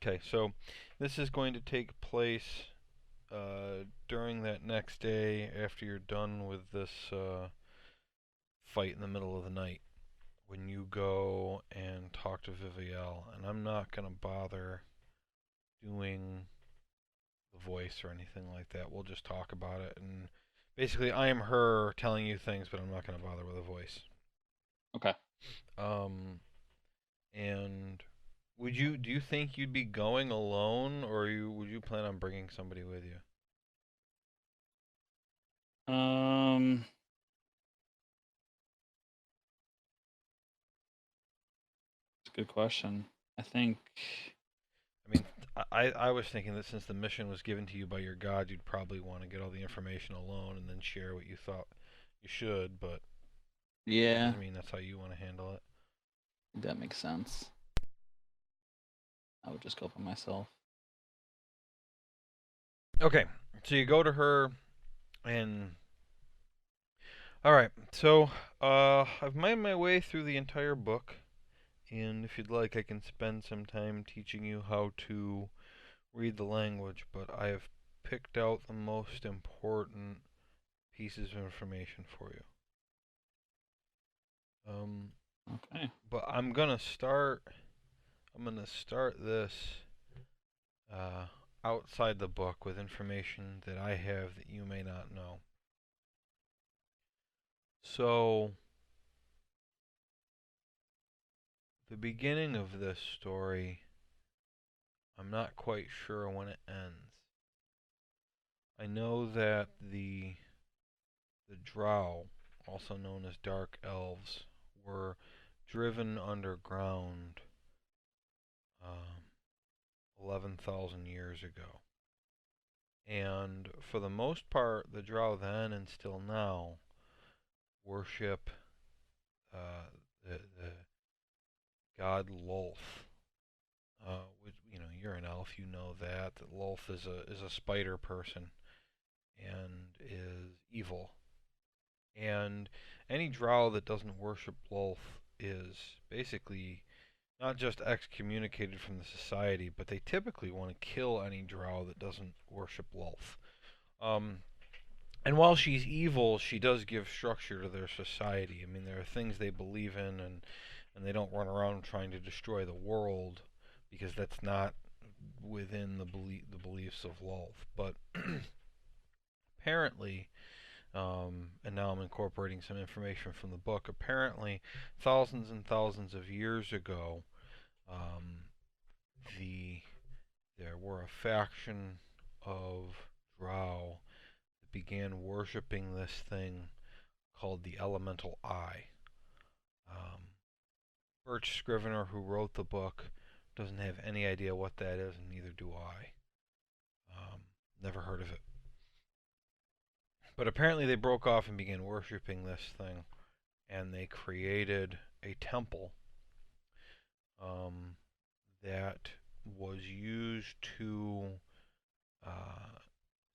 Okay, so this is going to take place during that next day after you're done with this fight in the middle of the night when you go and talk to Viviel. And I'm not going to bother doing the voice or anything like that. We'll just talk about it. And basically, I am her telling you things, but I'm not going to bother with a voice. Okay. Um, and do you think you'd be going alone, or would you plan on bringing somebody with you? Um, it's a good question. I think, I mean, I was thinking that since the mission was given to you by your god, you'd probably want to get all the information alone and then share what you thought you should, but that yeah, doesn't mean that's how you want to handle it. that makes sense. I would just go by myself. Okay, so you go to her, and all right, so I've made my way through the entire book, and if you'd like, I can spend some time teaching you how to read the language, but I have picked out the most important pieces of information for you. Um, Okay. but I'm gonna start. I'm gonna start this uh, outside the book with information that I have that you may not know. So the beginning of this story, I'm not quite sure when it ends. I know that the Drow, also known as Dark Elves, were driven underground um, 11,000 years ago. And for the most part, the Drow then and still now worship uh, the god Lolth. Which, you're an elf, you know that. That Lolth is a spider person and is evil. And any Drow that doesn't worship Lolth is basically not just excommunicated from the society, but they typically want to kill any Drow that doesn't worship Lolth. Um, and while she's evil, she does give structure to their society. I mean, there are things they believe in, and they don't run around trying to destroy the world because that's not within the beliefs of Lolth. But apparently, and now I'm incorporating some information from the book. Apparently, thousands and thousands of years ago, um, the there were a faction of Drow that began worshiping this thing called the Elemental Eye. Um, Birch Scrivener, who wrote the book, doesn't have any idea what that is, and neither do I. Um, Never heard of it. But apparently, they broke off and began worshiping this thing, and they created a temple um, that was used to uh,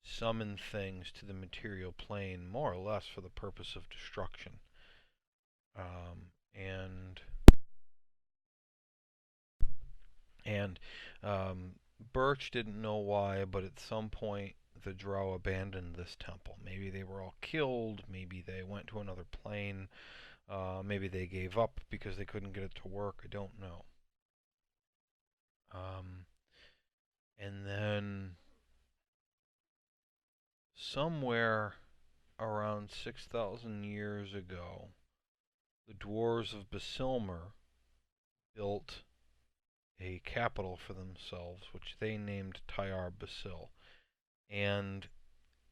summon things to the material plane, more or less for the purpose of destruction. And And Birch didn't know why, but at some point the Drow abandoned this temple. Maybe they were all killed, maybe they went to another plane, maybe they gave up because they couldn't get it to work. I don't know. Um, and then somewhere around 6,000 years ago, the dwarves of Basilmer built a capital for themselves, which they named Tyar Basil. And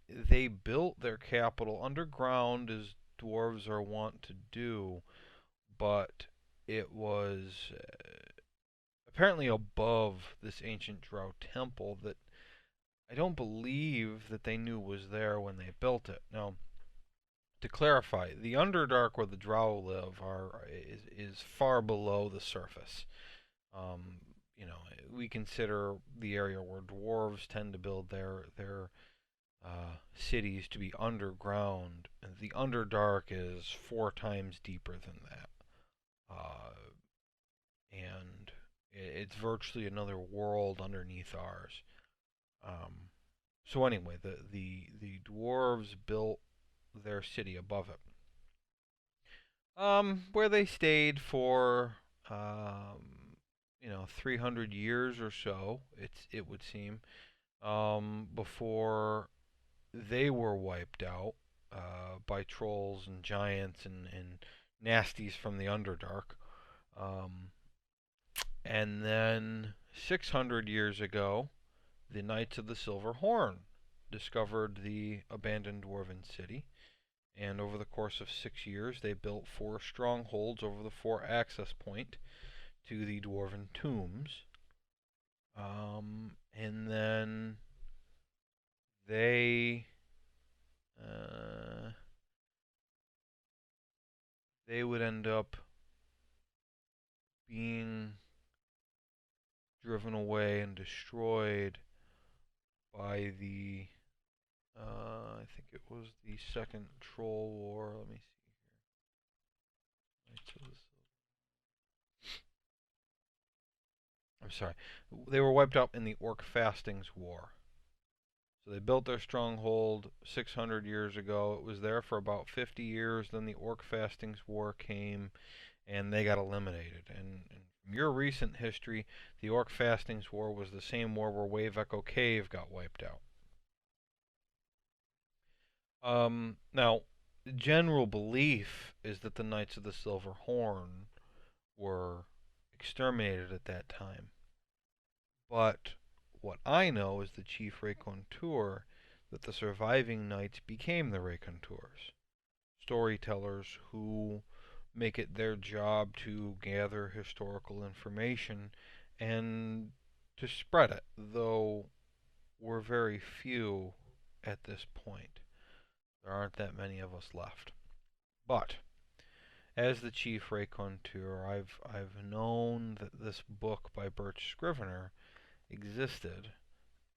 they built their capital underground as dwarves are wont to do, but it was apparently above this ancient drow temple that I don't believe that they knew was there when they built it. Now, to clarify, the Underdark where the drow live is far below the surface. Um, we consider the area where dwarves tend to build their cities to be underground. The Underdark is 4 times deeper than that. And It's virtually another world underneath ours. Um, so anyway, the dwarves built their city above it, where they stayed for 300 years or so. It would seem, before they were wiped out by trolls and giants and nasties from the Underdark. Um, and then 600 years ago, the Knights of the Silver Horn discovered the abandoned dwarven city, and over the course of 6 years, they built 4 strongholds over the 4 access point to the dwarven tombs. And then they uh, they would end up being driven away and destroyed by the I think it was the Second Troll War. Let me see here. I'm sorry. They were wiped out in the Orc Fastings War. So they built their stronghold 600 years ago. It was there for about 50 years. Then the Orc Fastings War came, and they got eliminated. And from your recent history, the Orc Fastings War was the same war where Wave Echo Cave got wiped out. Now, the general belief is that the Knights of the Silver Horn were exterminated at that time. But what I know is the chief raconteur that the surviving knights became the raconteurs, storytellers who make it their job to gather historical information and to spread it, though we're very few at this point. There aren't that many of us left. But as the chief raconteur, I've known that this book by Birch Scrivener existed,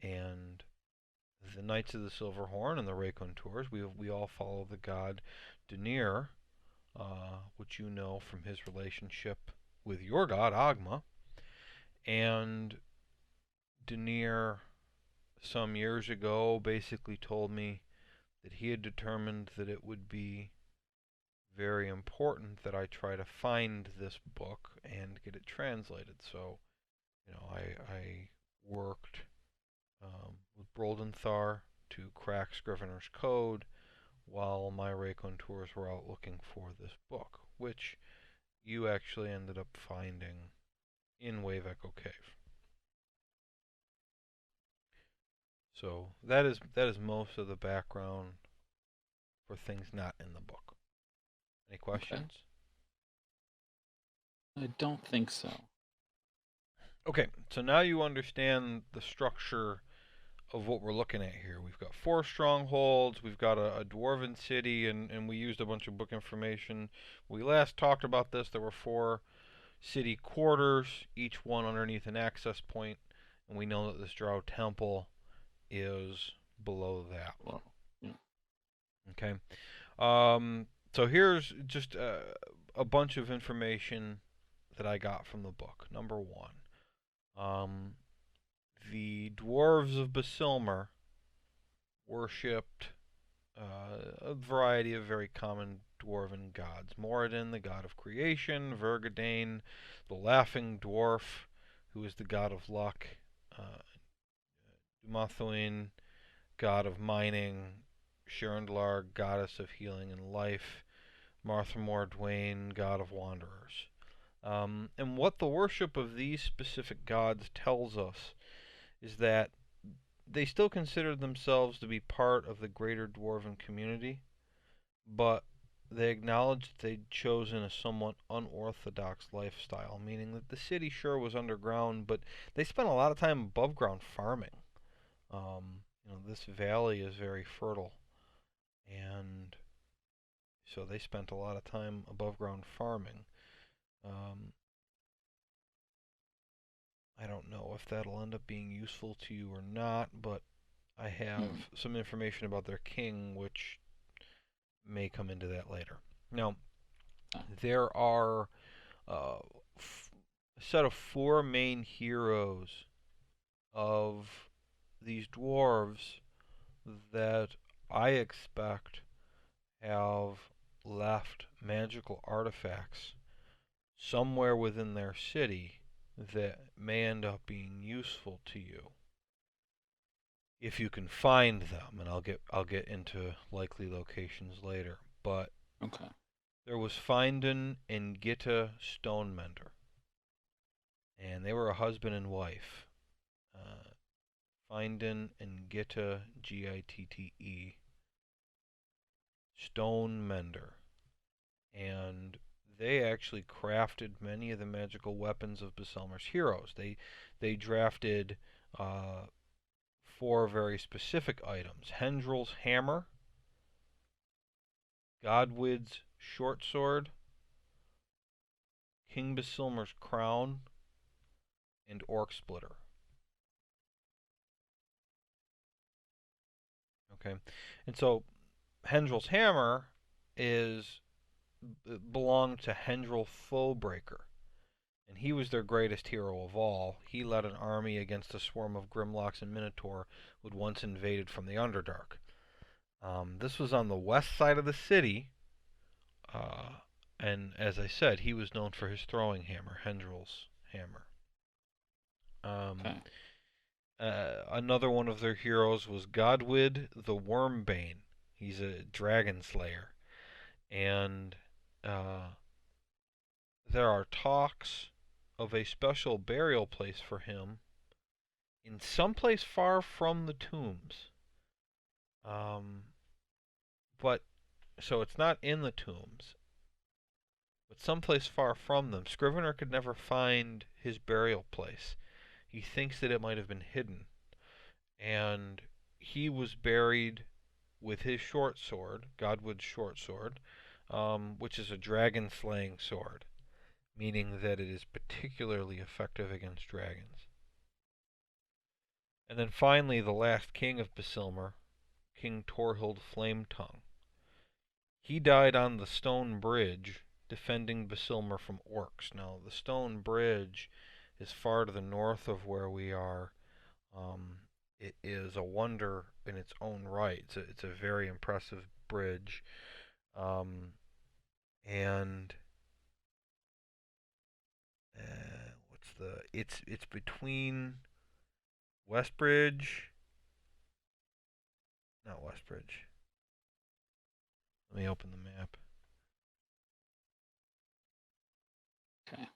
and the Knights of the Silver Horn and the Raconteurs, we all follow the god Dunir, which you know from his relationship with your god Agma. And Dunir, some years ago, basically told me that he had determined that it would be very important that I try to find this book and get it translated. So, I worked with Broldenthar to crack Scrivener's code while my raconteurs were out looking for this book, which you actually ended up finding in Wave Echo Cave. So that is most of the background for things not in the book. Any questions? I don't think so. Okay, so now you understand the structure of what we're looking at here. We've got 4 strongholds, we've got a dwarven city, and we used a bunch of book information. We last talked about this. There were 4 city quarters, each one underneath an access point, and we know that this Drow temple is below that. Well, yeah. Okay. So here's just a bunch of information that I got from the book. Number one, the dwarves of Basilmer worshipped a variety of very common dwarven gods. Moradin, the god of creation; Vergadane, the laughing dwarf, who is the god of luck; Dumathoin, god of mining; Sherendlar, goddess of healing and life; Martha Dwayne, god of wanderers. And what the worship of these specific gods tells us is that they still considered themselves to be part of the greater dwarven community, but they acknowledged that they'd chosen a somewhat unorthodox lifestyle, meaning that the city sure was underground, but they spent a lot of time above ground farming. This valley is very fertile, and so they spent a lot of time above ground farming. Um, I don't know if that'll end up being useful to you or not, but I have some information about their king, which may come into that later. Now, there are a set of four main heroes of these dwarves that I expect have left magical artifacts somewhere within their city that may end up being useful to you if you can find them, and I'll get into likely locations later. But Okay. there was Finden and Gitta Stonemender, and they were a husband and wife. Uh, Finden and Gitta, Gitte, Stonemender, and they actually crafted many of the magical weapons of Beselmer's heroes. They drafted uh, four very specific items: Hendrill's hammer, Godwyd's short sword, King Basilmer's crown, and Orc Splitter. Okay, and so Hendrill's hammer is belonged to Hendrill Foebreaker, and he was their greatest hero of all. He led an army against a swarm of Grimlocks and Minotaur who had once invaded from the Underdark. This was on the west side of the city, uh, and as I said, he was known for his throwing hammer, Hendrill's hammer. Um, Okay. Another one of their heroes was Godwyd the Wormbane. He's a dragon slayer, and uh, there are talks of a special burial place for him in some place far from the tombs. Um, but so it's not in the tombs, but someplace far from them. Scrivener could never find his burial place. He thinks that it might have been hidden, and he was buried with his short sword, Godwyd's short sword, which is a dragon slaying sword, meaning that it is particularly effective against dragons. And then finally, the last king of Basilmer, King Torhild Flametongue. He died on the stone bridge defending Basilmer from orcs. Now, the stone bridge is far to the north of where we are. It is a wonder in its own right. It's a very impressive bridge. Um, and what's the? It's between Westbridge, not Westbridge. Let me open the map. Okay.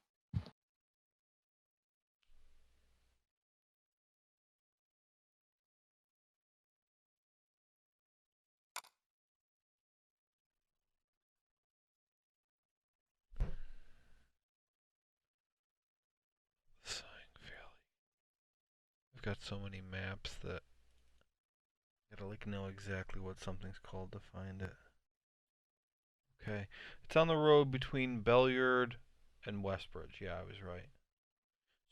Sighing Valley. We've got so many maps that I gotta like know exactly what something's called to find it. Okay, it's on the road between Belliard and Westbridge. Yeah, I was right.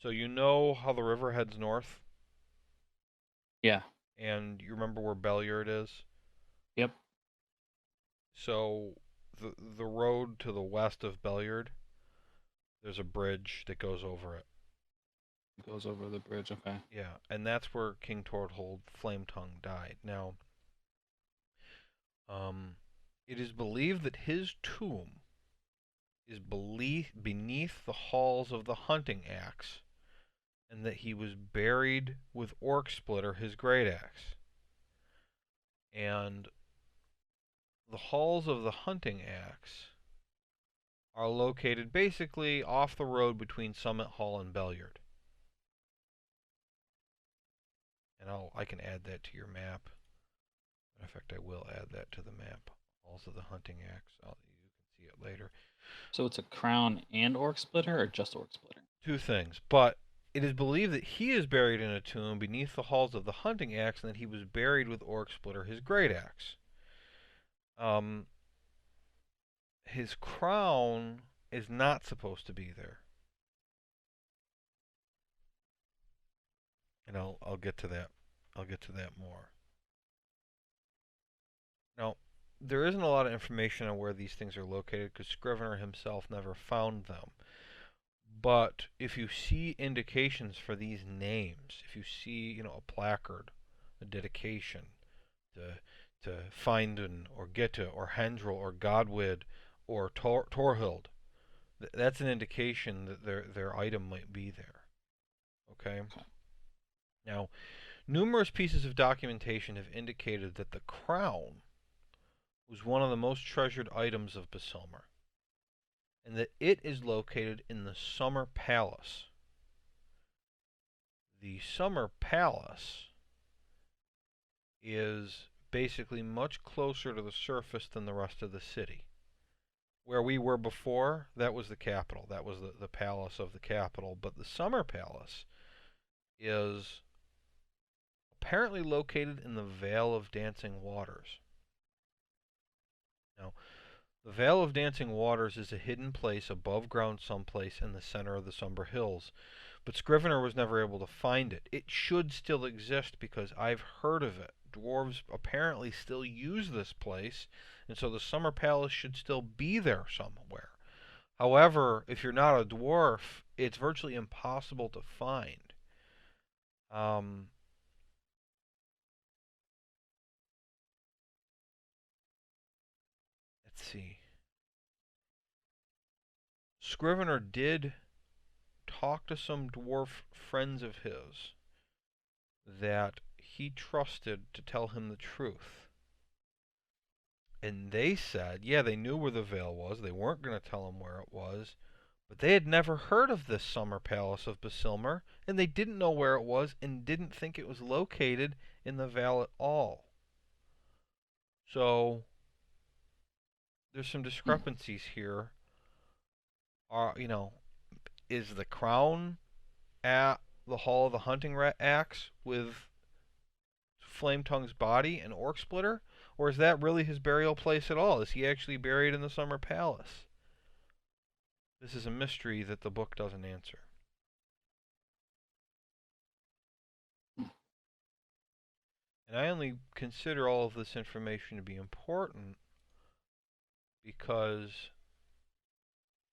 So you know how the river heads north, Yeah. and you remember where Belliard is. Yep. So the road to the west of Belliard, there's a bridge that goes over it. It goes over the bridge. Okay. Yeah, and that's where King Torthold Flametongue died. Now, um, it is believed that his tomb is beneath the halls of the hunting axe, and that he was buried with Orc Splitter, his great axe. And the halls of the hunting axe are located basically off the road between Summit Hall and Belliard. And I can add that to your map. In fact, I will add that to the map. Halls of the hunting axe. You can see it later. So it's a crown and orc splitter, or just orc splitter? Two things, but it is believed that he is buried in a tomb beneath the halls of the hunting axe, and that he was buried with Orc Splitter, his great axe. Um, his crown is not supposed to be there, and I'll get to that. I'll get to that more. Now, there isn't a lot of information on where these things are located because Scrivener himself never found them. But if you see indications for these names, if you see, a placard, a dedication to Finden or Gitte or Hendril or Godwid or Torhild, that's an indication that their item might be there. Okay? Okay. Now, numerous pieces of documentation have indicated that the crown was one of the most treasured items of Basilmer, and that it is located in the Summer Palace. The Summer Palace is basically much closer to the surface than the rest of the city. Where we were before, that was the capital. That was the palace of the capital. But the Summer Palace is apparently located in the Vale of Dancing Waters. Now, the Vale of Dancing Waters is a hidden place above ground someplace in the center of the Somber Hills, but Scrivener was never able to find it. It should still exist because I've heard of it. Dwarves apparently still use this place, and so the Summer Palace should still be there somewhere. However, if you're not a dwarf, it's virtually impossible to find. Let's see. Scrivener did talk to some dwarf friends of his that he trusted to tell him the truth. And they said, yeah, they knew where the veil was. They weren't going to tell him where it was. But they had never heard of this Summer Palace of Basilmer, and they didn't know where it was and didn't think it was located in the Vale at all. So there's some Hmm. discrepancies here. Is the crown at the Hall of the Hunting Axe with Flametongue's body and Orc Splitter? Or is that really his burial place at all? Is he actually buried in the Summer Palace? This is a mystery that the book doesn't answer. And I only consider all of this information to be important because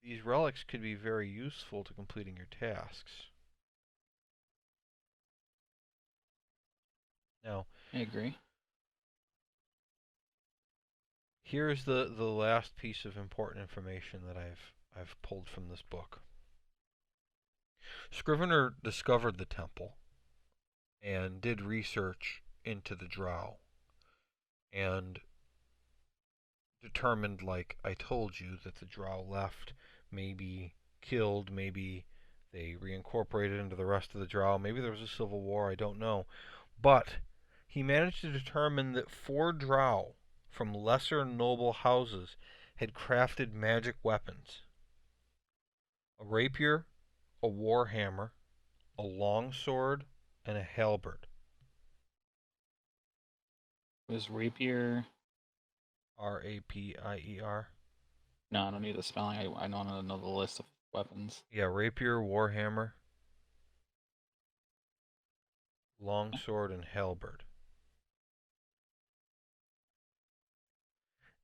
these relics could be very useful to completing your tasks. Now, I agree. here's the last piece of important information that I've pulled from this book. Scrivener discovered the temple and did research into the drow and determined, like I told you, that the drow left, maybe killed, maybe they reincorporated into the rest of the drow, maybe there was a civil war, I don't know. But he managed to determine that 4 drow from lesser noble houses had crafted magic weapons: a rapier, a warhammer, a longsword, and a halberd. Was rapier? Rapier. No, I don't need the spelling. I don't know the list of weapons. Yeah, rapier, warhammer, longsword, and halberd.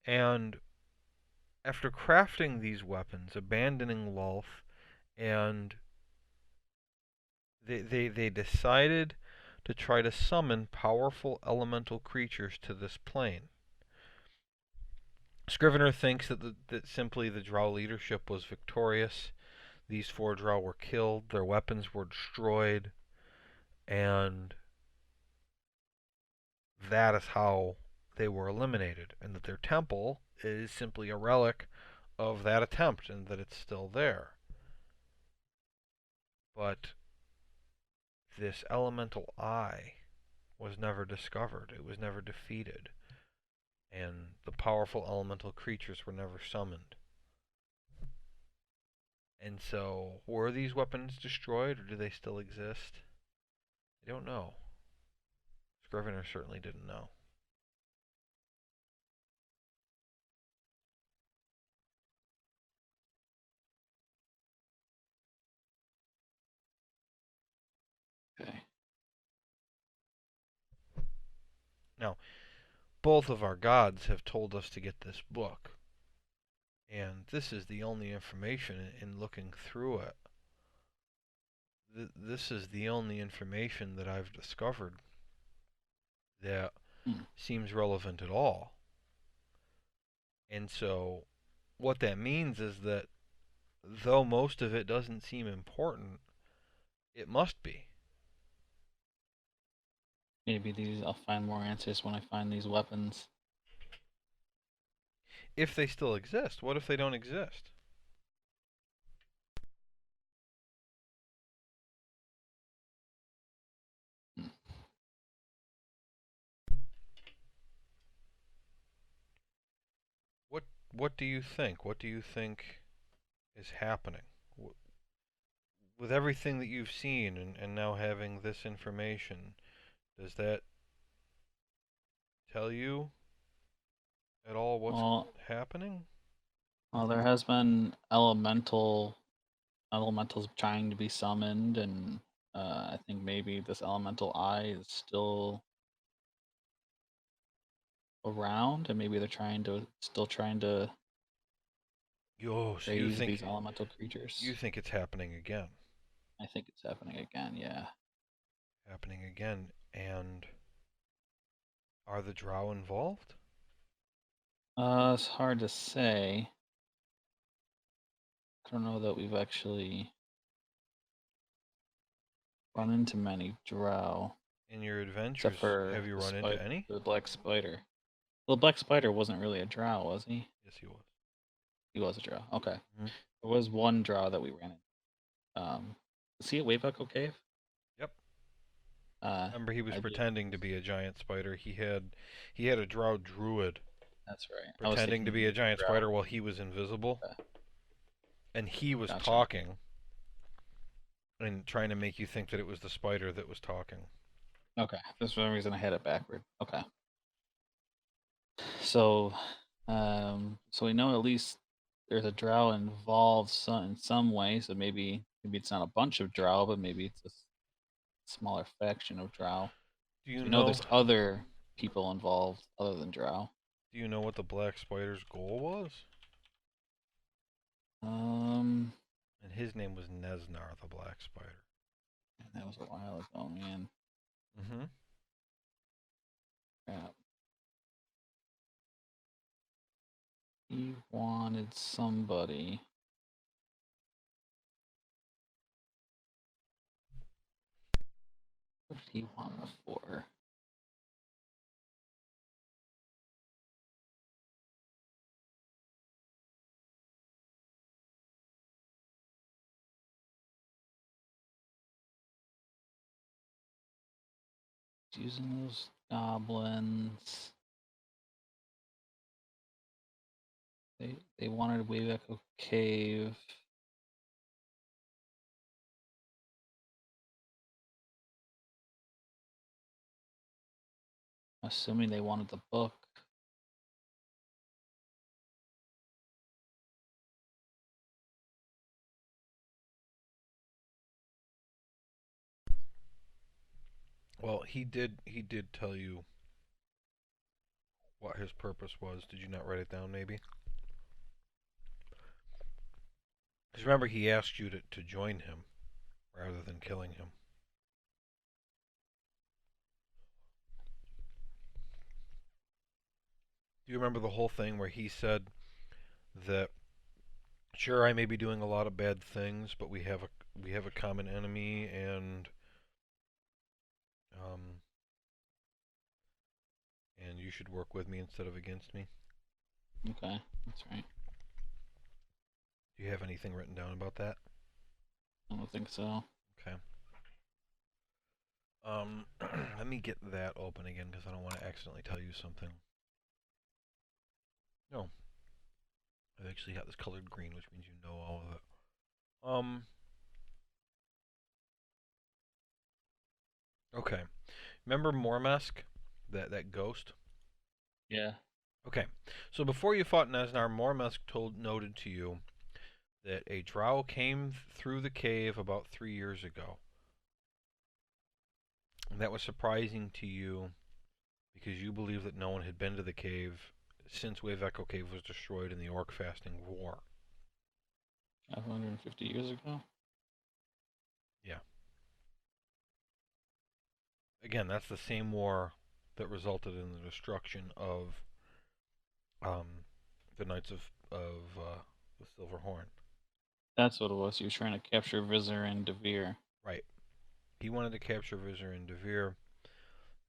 And after crafting these weapons, abandoning Lolth, and they decided to try to summon powerful elemental creatures to this plane. Scrivener thinks that simply the drow leadership was victorious. These 4 drow were killed, their weapons were destroyed, and that is how they were eliminated, and that their temple is simply a relic of that attempt, and that it's still there. But this elemental eye was never discovered, it was never defeated, and the powerful elemental creatures were never summoned. And so, were these weapons destroyed, or do they still exist? I don't know. Scrivener certainly didn't know. Okay. Now, both of our gods have told us to get this book, and this is the only information in looking through it. this is the only information that I've discovered that Hmm. seems relevant at all. And so, what that means is that though most of it doesn't seem important, it must be. Maybe I'll find more answers when I find these weapons. If they still exist, what if they don't exist? Hmm. What what do you think? What do you think is happening? With everything that you've seen and now having this information, does that tell you at all what's Well, happening? there has been elementals trying to be summoned, and I think maybe this elemental eye is still around, and maybe they're still trying to Yo, so raise these elemental you creatures. think it's happening again. I think it's happening again. Yeah. Happening again. And are the drow involved? It's hard to say. I don't know that we've actually run into many drow, In your except adventures, for have you run into any? the black spider. Well, the black spider wasn't really a drow, was he? Yes, he was. He was a drow. Okay. Hmm. There was one drow that we ran into. Was he at Wave Echo Cave? Yep. Uh, Remember, he was I believe pretending to be a giant spider. He had a drow druid that's right. I was pretending to thinking be he a was a giant drow. spider while he was invisible, Okay, and he was gotcha. talking and trying to make you think that it was the spider that was talking. Okay, for some reason I had it backward. Okay, so, so we know at least there's a drow involved in some way. So maybe it's not a bunch of drow, but maybe it's a smaller faction of drow. Do So you we know know? there's other people involved other than drow. Do you know what the black spider's goal was? Um, And his name was Nesnar, the black spider. that was a while ago, man. Mm-hmm. Crap. He wanted somebody. What did he want before? Using those goblins. They wanted Wave Echo Cave. Assuming they wanted the book. Well, he did tell you what his purpose was. Did you not write it down, maybe? Because remember, he asked you to join him rather than killing him. Do you remember the whole thing where he said that, sure, I may be doing a lot of bad things, but we have a common enemy, um, and you should work with me instead of against me. Okay, that's right. Do you have anything written down about that? I don't think so. Okay. Let me get that open again because I don't want to accidentally tell you something. No, I've actually got this colored green, which means you know all of it. Okay. Remember Mormask, that ghost? Yeah. Okay. So before you fought Nesnar, Mormask noted to you that a drow came through the cave about 3 years ago. And that was surprising to you because you believe that no one had been to the cave since Wave Echo Cave was destroyed in the Orc Fasting War. 550 years ago. Yeah. again, that's the same war that resulted in the destruction of um, the Knights of the Silver Horn. That's what it was. He was trying to capture Visser and Devere. Right. He wanted to capture Vizarin Devere,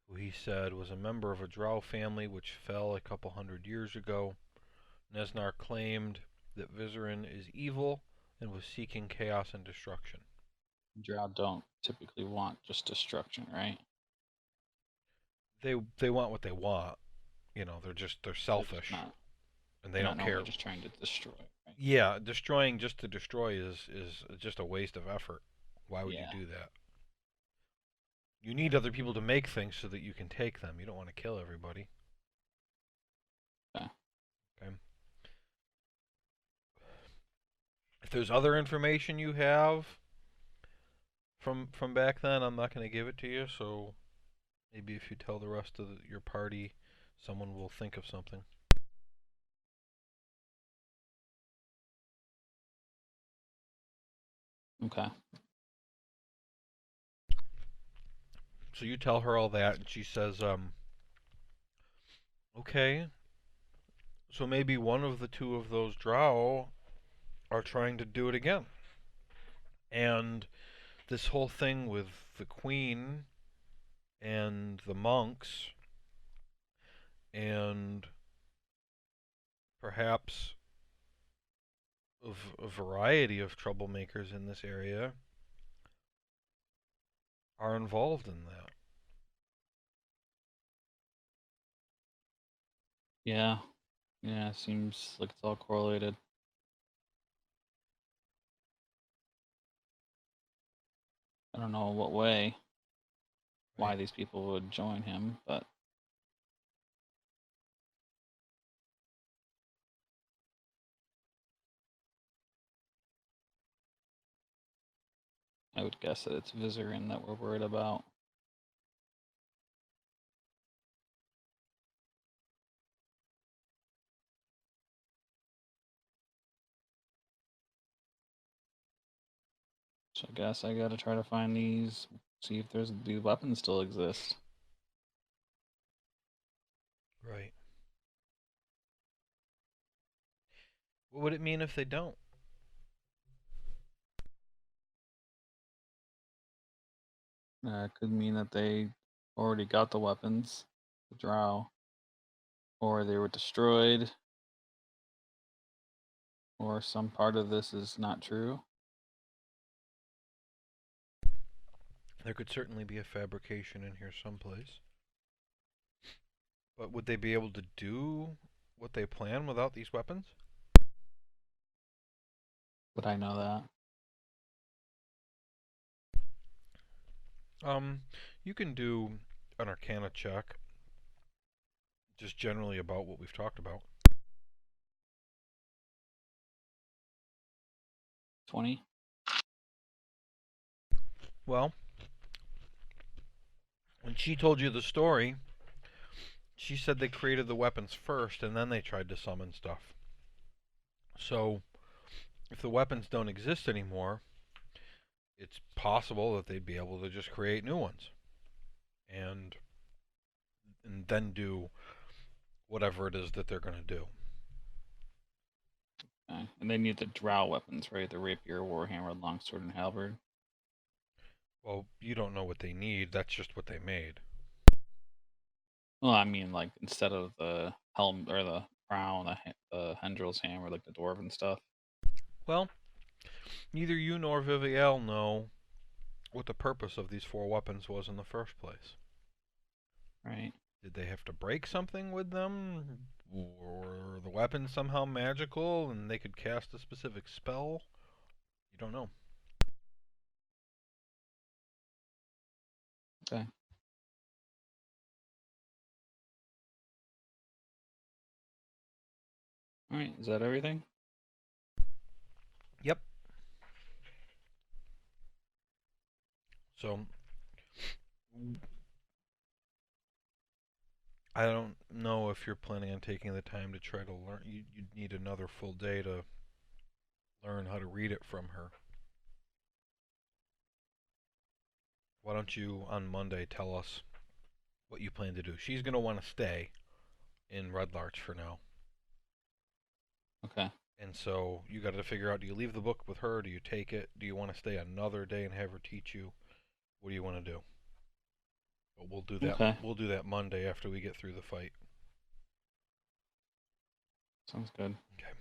who he said was a member of a drow family which fell a couple hundred years ago. Nesnar claimed that Vizarin is evil and was seeking chaos and destruction. Drow don't typically want just destruction, right? They want what they want. You know, they're They're just selfish not. and they They're not don't normally care. just trying to destroy, right? Yeah, destroying just to destroy is just a waste of effort. Why would you Yeah. do that? You need other people to make things so that you can take them. You don't want to kill everybody. Okay. Okay. If there's other information you have from back then, I'm not going to give it to you. So maybe if you tell the rest of your party, someone will think of something. Okay. So you tell her all that, and she says, okay. So maybe one of the two of those drow are trying to do it again. And this whole thing with the queen and the monks and perhaps a variety of troublemakers in this area are involved in that. Yeah. Yeah. Seems like it's all correlated. I don't know what way, why Right. these people would join him, but I would guess that it's Vizarin that we're worried about. So I guess I gotta try to find these, see if these weapons still exist. Right. What would it mean if they don't? It could mean that they already got the weapons, the drow, or they were destroyed, or some part of this is not true. There could certainly be a fabrication in here someplace. But would they be able to do what they plan without these weapons? But I know that. Um, you can do an Arcana check, just generally about what we've talked about. 20? Well, when she told you the story, she said they created the weapons first and then they tried to summon stuff. So, if the weapons don't exist anymore, it's possible that they'd be able to just create new ones and and then do whatever it is that they're going to do. Okay. And they need the drow weapons, right? The rapier, warhammer, longsword, and halberd. Well, you don't know what they need. That's just what they made. Well, I mean, like, instead of the helm or the crown, the Hendril's hammer, like the dwarven stuff. Well, neither you nor Vivael know what the purpose of these four weapons was in the first place. Right. Did they have to break something with them? Or the weapons somehow magical and they could cast a specific spell? You don't know. Okay. All right. Is that everything? Yep. So, I don't know if you're planning on taking the time to try to learn. You'd need another full day to learn how to read it from her. Why don't you on Monday tell us what you plan to do? She's gonna want to stay in Red Larch for now, Okay. and so you got to figure out: do you leave the book with her? Do you take it? Do you want to stay another day and have her teach you? What do you want to do? But we'll do that. Okay. We'll do that Monday after we get through the fight. Sounds good. Okay.